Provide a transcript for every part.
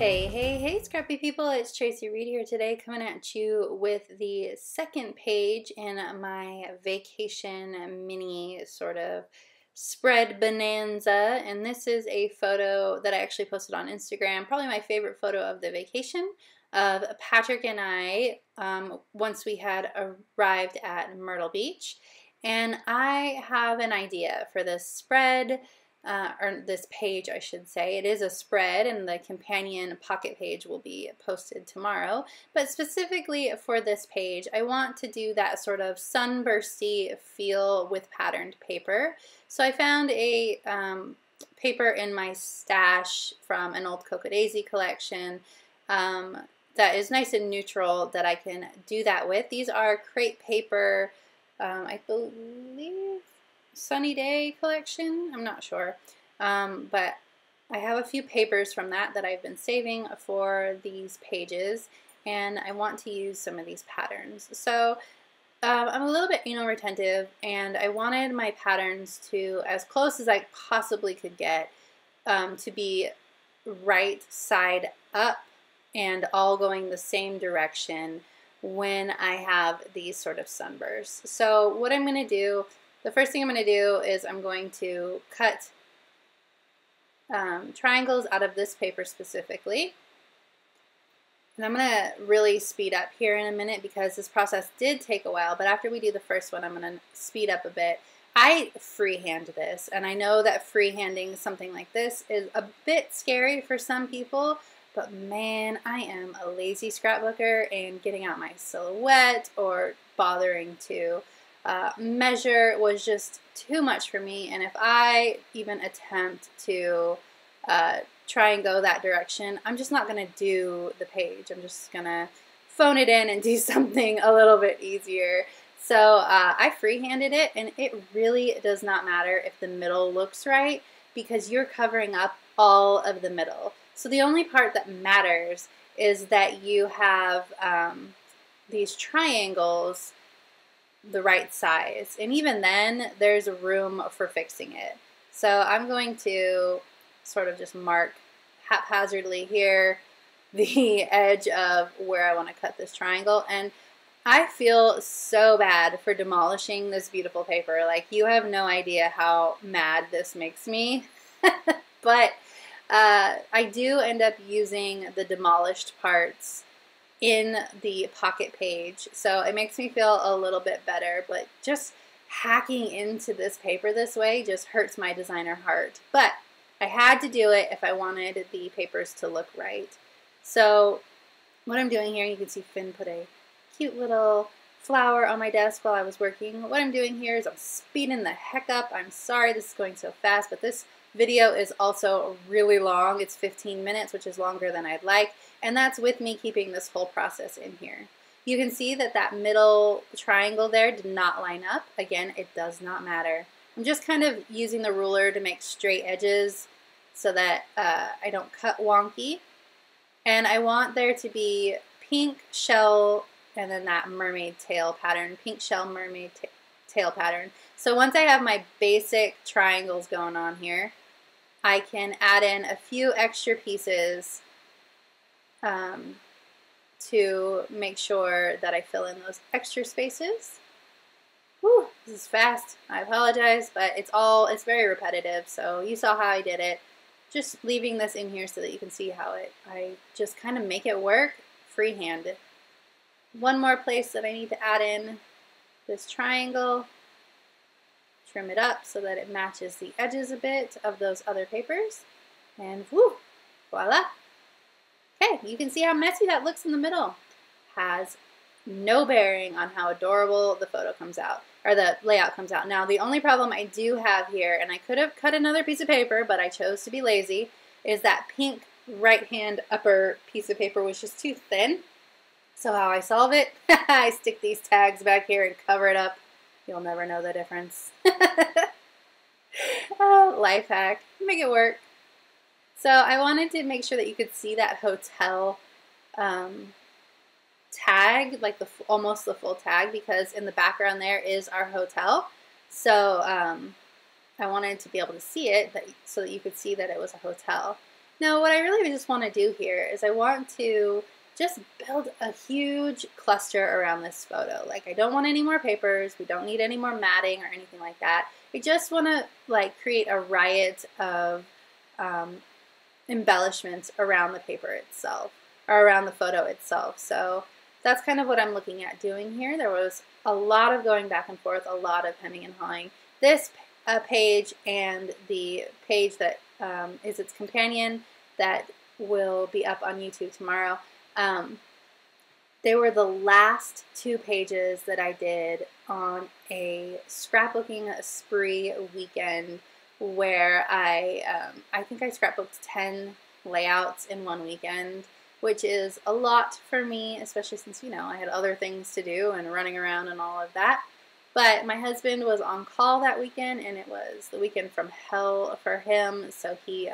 Hey, scrappy people, it's Tracy Reed here today, coming at you with the second page in my vacation mini sort of spread bonanza. And this is a photo that I actually posted on Instagram, probably my favorite photo of the vacation, of Patrick and I once we had arrived at Myrtle Beach. And I have an idea for this spread. Or this page, I should say. It is a spread, and the companion pocket page will be posted tomorrow. But specifically for this page, I want to do that sort of sunbursty feel with patterned paper. So I found a paper in my stash from an old Cocoa Daisy collection that is nice and neutral that I can do that with. These are crepe paper, I believe, Sunny Day collection. I'm not sure, but I have a few papers from that I've been saving for these pages, and I want to use some of these patterns. So I'm a little bit anal retentive, and I wanted my patterns to, as close as I possibly could get, to be right side up and all going the same direction when I have these sort of sunbursts. So what I'm going to do, the first thing I'm going to do is I'm going to cut triangles out of this paper specifically. And I'm going to really speed up here in a minute because this process did take a while, but after we do the first one, I'm going to speed up a bit. I freehand this, and I know that freehanding something like this is a bit scary for some people, but man, I am a lazy scrapbooker, and getting out my silhouette or bothering to measure was just too much for me. And if I even attempt to try and go that direction, I'm just not going to do the page. I'm just going to phone it in and do something a little bit easier. So I freehanded it, and it really does not matter if the middle looks right because you're covering up all of the middle. So the only part that matters is that you have these triangles the right size, and even then there's room for fixing it. So I'm going to sort of just mark haphazardly here the edge of where I want to cut this triangle, and I feel so bad for demolishing this beautiful paper. Like, you have no idea how mad this makes me. But I do end up using the demolished parts in the pocket page, so it makes me feel a little bit better, but just hacking into this paper this way just hurts my designer heart. But I had to do it if I wanted the papers to look right. So what I'm doing here, you can see Finn put a cute little flower on my desk while I was working. What I'm doing here is I'm speeding the heck up. I'm sorry this is going so fast, but this video is also really long. It's 15 minutes, which is longer than I'd like, and that's with me keeping this whole process in here. You can see that that middle triangle there did not line up. Again, it does not matter. I'm just kind of using the ruler to make straight edges so that I don't cut wonky. And I want there to be pink shell and then that mermaid tail pattern, pink shell mermaid tail pattern. So once I have my basic triangles going on here, I can add in a few extra pieces to make sure that I fill in those extra spaces. Whew, this is fast. I apologize, but it's very repetitive, so you saw how I did it. Just leaving this in here so that you can see how I just kind of make it work freehand. One more place that I need to add in this triangle. Trim it up so that it matches the edges a bit of those other papers, and whoo, voila. Okay, you can see how messy that looks in the middle. Has no bearing on how adorable the photo comes out, or the layout comes out. Now, the only problem I do have here, and I could have cut another piece of paper, but I chose to be lazy, is that pink right-hand upper piece of paper was just too thin. So how I solve it, I stick these tags back here and cover it up. You'll never know the difference. Oh, life hack. Make it work. So I wanted to make sure that you could see that hotel tag, like almost the full tag, because in the background there is our hotel. So I wanted to be able to see it so that you could see that it was a hotel. Now, what I really just want to do here is I want to just build a huge cluster around this photo. Like, I don't want any more papers. We don't need any more matting or anything like that. I just want to like create a riot of embellishments around the paper itself, or around the photo itself. So that's kind of what I'm looking at doing here. There was a lot of going back and forth, a lot of hemming and hawing. This page and the page that is its companion that will be up on YouTube tomorrow, they were the last 2 pages that I did on a scrapbooking spree weekend where I think I scrapbooked 10 layouts in one weekend, which is a lot for me, especially since, you know, I had other things to do and running around and all of that. But my husband was on call that weekend, and it was the weekend from hell for him, so he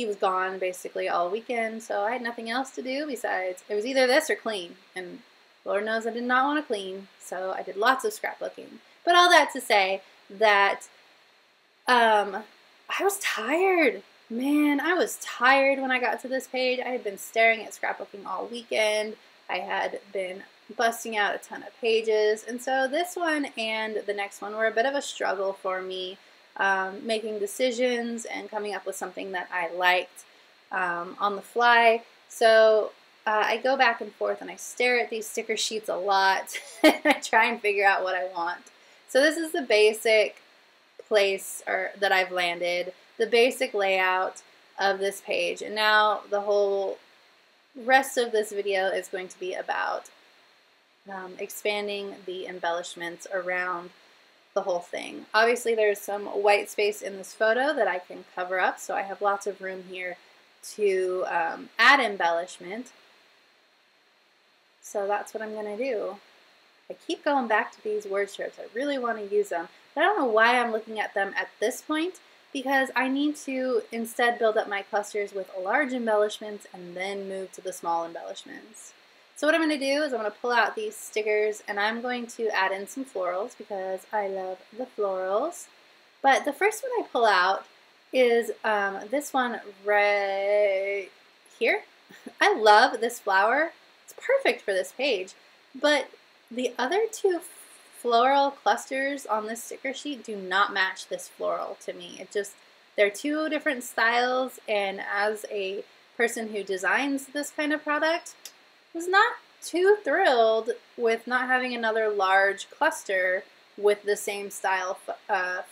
was gone basically all weekend, so I had nothing else to do besides, it was either this or clean, and Lord knows I did not want to clean, so I did lots of scrapbooking. But all that to say that I was tired. Man, I was tired when I got to this page. I had been staring at scrapbooking all weekend. I had been busting out a ton of pages, and so this one and the next one were a bit of a struggle for me, making decisions and coming up with something that I liked on the fly. So I go back and forth and I stare at these sticker sheets a lot and I try and figure out what I want. So this is the basic place that I've landed, the basic layout of this page, and now the whole rest of this video is going to be about expanding the embellishments around the whole thing. Obviously there's some white space in this photo that I can cover up, so I have lots of room here to add embellishment. So that's what I'm going to do. I keep going back to these word strips. I really want to use them, but I don't know why I'm looking at them at this point, because I need to instead build up my clusters with large embellishments and then move to the small embellishments. So what I'm going to do is I'm going to pull out these stickers and I'm going to add in some florals because I love the florals. But the first one I pull out is this one right here. I love this flower. It's perfect for this page. But the other 2 floral clusters on this sticker sheet do not match this floral to me. They're 2 different styles, and as a person who designs this kind of product, was not too thrilled with not having another large cluster with the same style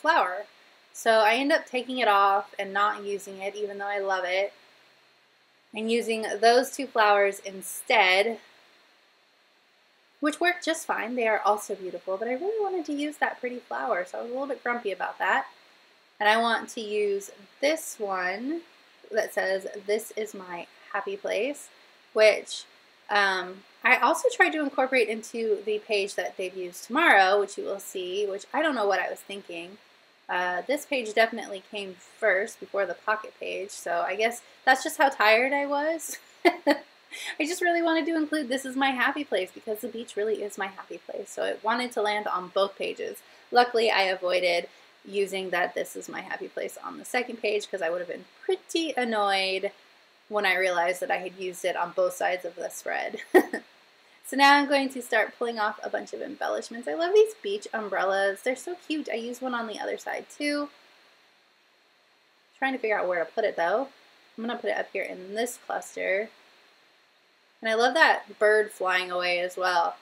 flower. So I end up taking it off and not using it, even though I love it, and using those 2 flowers instead, which worked just fine. They are also beautiful, but I really wanted to use that pretty flower, so I was a little bit grumpy about that. And I want to use this one that says, "This is my happy place," which I also tried to incorporate into the page that debuts tomorrow, which you will see, which I don't know what I was thinking. This page definitely came first before the pocket page, so I guess that's just how tired I was. I just really wanted to include "This is my happy place" because the beach really is my happy place, so it wanted to land on both pages. Luckily, I avoided using that "This is my happy place" on the second page because I would have been pretty annoyed when I realized that I had used it on both sides of the spread. So now I'm going to start pulling off a bunch of embellishments. I love these beach umbrellas. They're so cute. I use one on the other side too. Trying to figure out where to put it though. I'm going to put it up here in this cluster. And I love that bird flying away as well.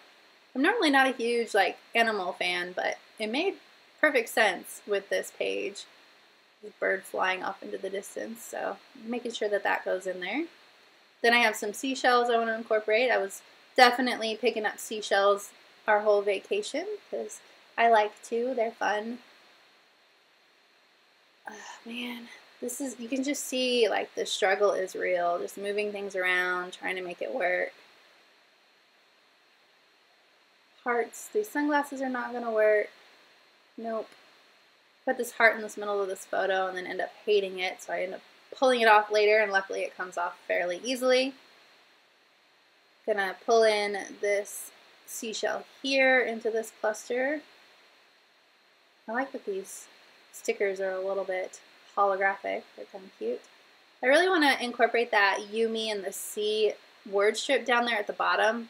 I'm normally not a huge animal fan, but it made perfect sense with this page. The bird flying off into the distance, so making sure that that goes in there. Then I have some seashells I want to incorporate. I was definitely picking up seashells our whole vacation because I like to. They're fun. Oh, man, this is, you can just see the struggle is real. Just moving things around, trying to make it work. Hearts. These sunglasses are not going to work. Nope. Put this heart in this middle of this photo and then end up hating it, so I end up pulling it off later, and luckily it comes off fairly easily. Gonna pull in this seashell here into this cluster. I like that these stickers are a little bit holographic. They're kind of cute. I really want to incorporate that you, me, and the sea word strip down there at the bottom.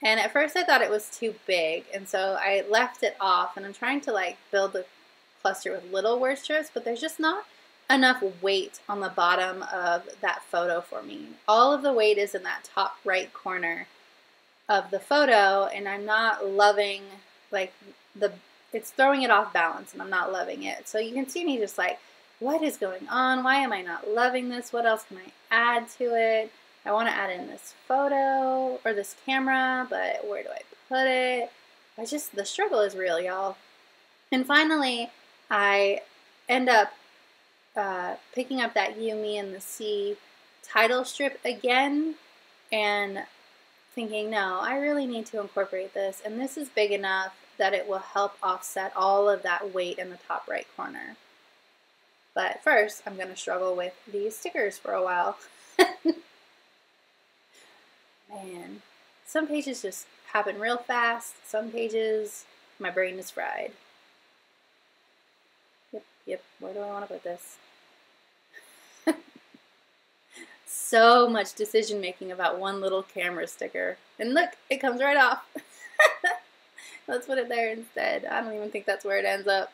And at first I thought it was too big, and so I left it off, and I'm trying to like build the cluster with little word strips, but there's just not enough weight on the bottom of that photo for me. All of the weight is in that top right corner of the photo, and I'm not loving, like, it's throwing it off balance, and I'm not loving it. So you can see me just like, what is going on? Why am I not loving this? What else can I add to it? I want to add in this photo or this camera, but where do I put it? The struggle is real, y'all. And finally, I end up picking up that you, me, and the sea title strip again and thinking, no, I really need to incorporate this, and this is big enough that it will help offset all of that weight in the top right corner. But first, I'm going to struggle with these stickers for a while. Man, some pages just happen real fast. Some pages, my brain is fried. Yep, where do I want to put this? So much decision making about one little camera sticker. And look, it comes right off. Let's put it there instead. I don't even think that's where it ends up.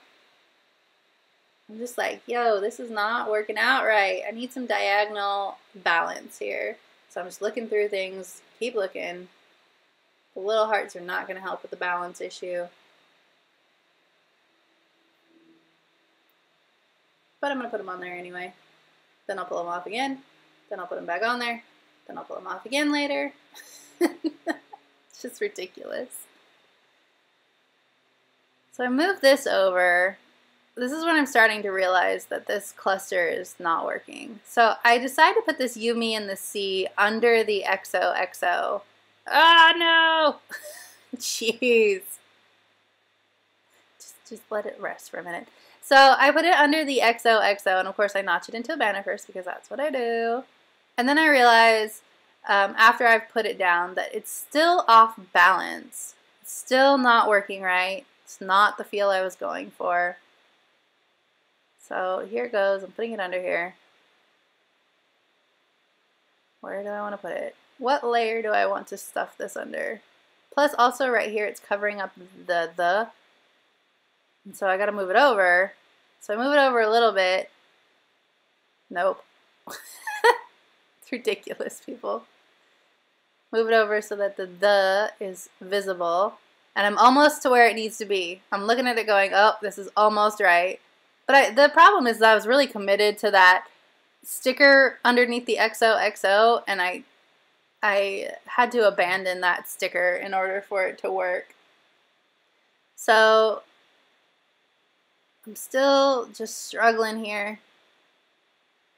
I'm just like, yo, this is not working out right. I need some diagonal balance here. So I'm just looking through things, keep looking. The little hearts are not going to help with the balance issue. But I'm going to put them on there anyway. Then I'll pull them off again. Then I'll put them back on there. Then I'll pull them off again later. It's just ridiculous. So I moved this over. This is when I'm starting to realize that this cluster is not working. So I decided to put this you, me, and the sea under the XOXO. Ah, no! Jeez. Just let it rest for a minute. So I put it under the XOXO, and of course I notch it into a banner first because that's what I do. And then I realize, after I've put it down, that it's still off balance. It's still not working right. It's not the feel I was going for. So here it goes. I'm putting it under here. Where do I want to put it? What layer do I want to stuff this under? Plus also right here it's covering up the. And so I got to move it over. So I move it over a little bit. Nope. It's ridiculous, people. Move it over so that the is visible. And I'm almost to where it needs to be. I'm looking at it going, oh, this is almost right. But the problem is that I was really committed to that sticker underneath the XOXO, and I had to abandon that sticker in order for it to work. So I'm still just struggling here.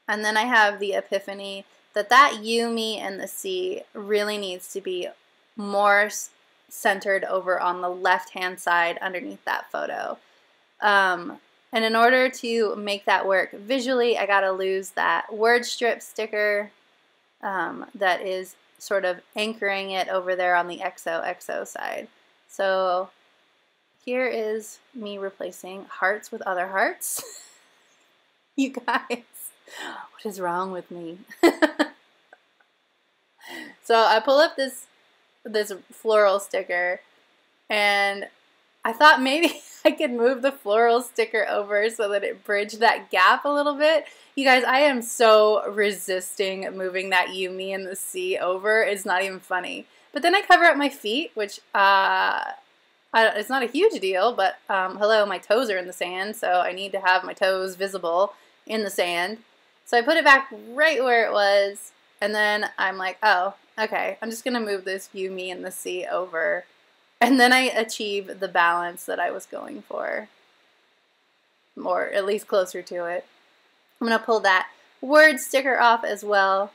And then I have the epiphany that you, me, and the sea really needs to be more centered over on the left-hand side underneath that photo. And in order to make that work visually, I gotta lose that word strip sticker that is sort of anchoring it over there on the XOXO side. So here is me replacing hearts with other hearts. You guys, what is wrong with me? So I pull up this floral sticker, and I thought maybe I could move the floral sticker over so that it bridged that gap a little bit. You guys, I am so resisting moving that you, me, and the sea over. It's not even funny. But then I cover up my feet, which it's not a huge deal, but hello, my toes are in the sand, so I need to have my toes visible in the sand. So I put it back right where it was, and then I'm like, oh, okay, I'm just going to move this you, me, and the sea over. And then I achieve the balance that I was going for, or at least closer to it. I'm going to pull that word sticker off as well.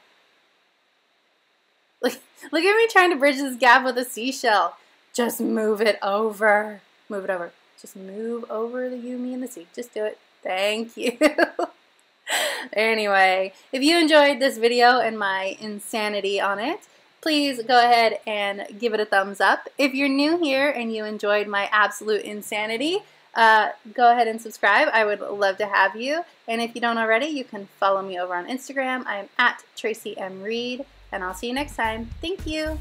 Look at me trying to bridge this gap with a seashell. Just move it over. Move it over. Just move over the you, me, and the sea. Just do it. Thank you. Anyway, if you enjoyed this video and my insanity on it, please go ahead and give it a thumbs up. If you're new here and you enjoyed my absolute insanity, go ahead and subscribe. I would love to have you. And if you don't already, you can follow me over on Instagram. I'm at Tracy M. Reed, and I'll see you next time. Thank you.